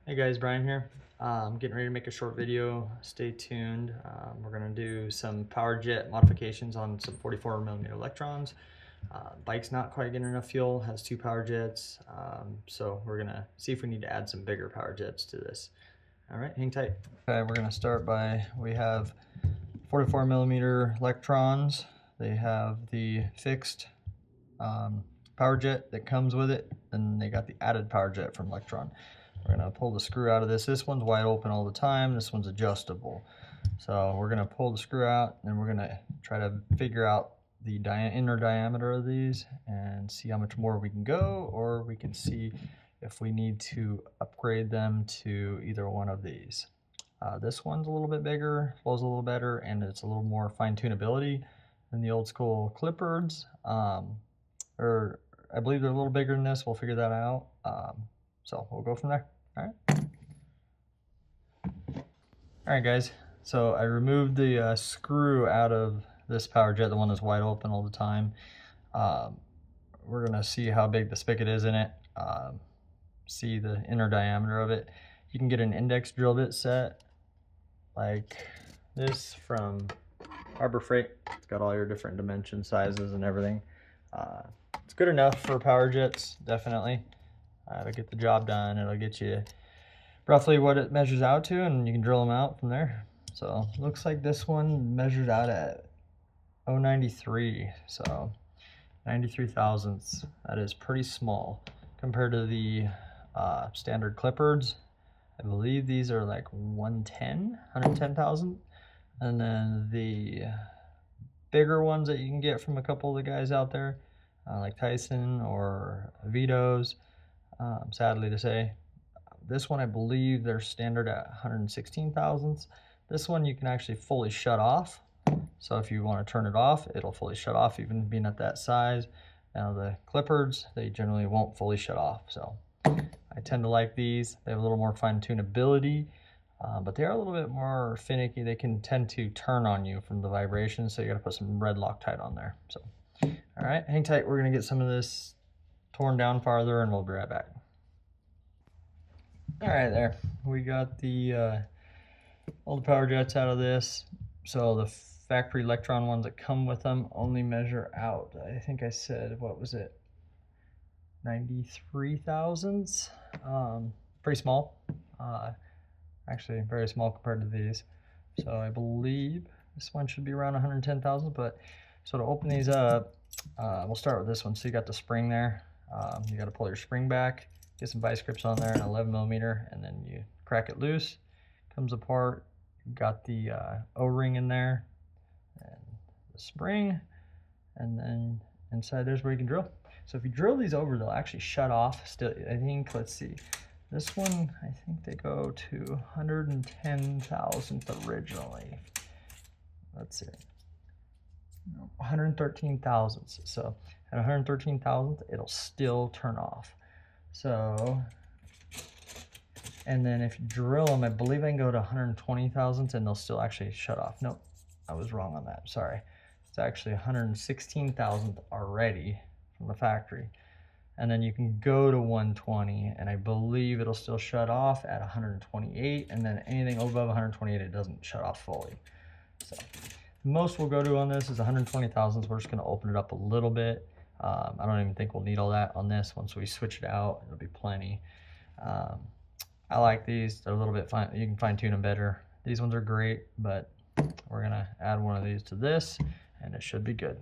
Hey guys, Brian here. I'm getting ready to make a short video. Stay tuned. We're going to do some power jet modifications on some 44mm electrons. Bike's not quite getting enough fuel, has two power jets, so we're going to see if we need to add some bigger power jets to this. All right, hang tight. Okay, we're going to start by, we have 44mm electrons. They have the fixed power jet that comes with it, and they got the added power jet from Electron. We're going to pull the screw out of this. This one's wide open all the time. This one's adjustable. So we're going to pull the screw out, and we're going to try to figure out the inner diameter of these and see how much more we can go, or we can see if we need to upgrade them to either one of these. This one's a little bit bigger, flows a little better, and it's a little more fine tunability than the old school Clipboards. Or I believe they're a little bigger than this. We'll figure that out. So we'll go from there. All right, guys. So I removed the screw out of this power jet, the one that's wide open all the time. We're gonna see how big the spigot is in it. See the inner diameter of it. You can get an index drill bit set like this from Harbor Freight. It's got all your different dimension sizes and everything. It's good enough for power jets, definitely. It'll get the job done. It'll get you roughly what it measures out to, and you can drill them out from there. So looks like this one measures out at 0.93, so 93 thousandths. That is pretty small compared to the standard Clipboards. I believe these are like 110,000. And then the bigger ones that you can get from a couple of the guys out there, like Tyson or Vito's, sadly to say. This one, I believe they're standard at 116 thousandths. This one you can actually fully shut off. So if you want to turn it off, it'll fully shut off, even being at that size. Now the Clipboards, they generally won't fully shut off. So I tend to like these. They have a little more fine tunability, but they are a little bit more finicky. They can tend to turn on you from the vibration, so you got to put some red Loctite on there. So, all right, hang tight. We're gonna get some of this torn down farther, and we'll be right back. All right, there. We got the all the power jets out of this. So the factory Electron ones that come with them only measure out, I think I said, what was it? 93 thousandths. Pretty small. Actually very small compared to these. So I believe this one should be around 110 thousandths, but so to open these up, we'll start with this one. So you got the spring there. You got to pull your spring back, get some vice grips on there, an 11mm, and then you crack it loose. Comes apart. You've got the O-ring in there, and the spring, and then inside there's where you can drill. So if you drill these over, they'll actually shut off. Still, I think, let's see. This one, I think they go to 110 thousandth originally. Let's see. 113 thousandths. So at 113 thousandths, it'll still turn off. So, and then if you drill them, I believe I can go to 120 thousandths and they'll still actually shut off. Nope, I was wrong on that. Sorry. It's actually 116 thousandths already from the factory. And then you can go to 120, and I believe it'll still shut off at 128, and then anything above 128, it doesn't shut off fully. So the most we'll go to on this is 120 thousandths. We're just going to open it up a little bit. I don't even think we'll need all that on this. Once we switch it out, it'll be plenty. I like these. They're a little bit fine. You can fine tune them better. These ones are great, but we're going to add one of these to this, and it should be good.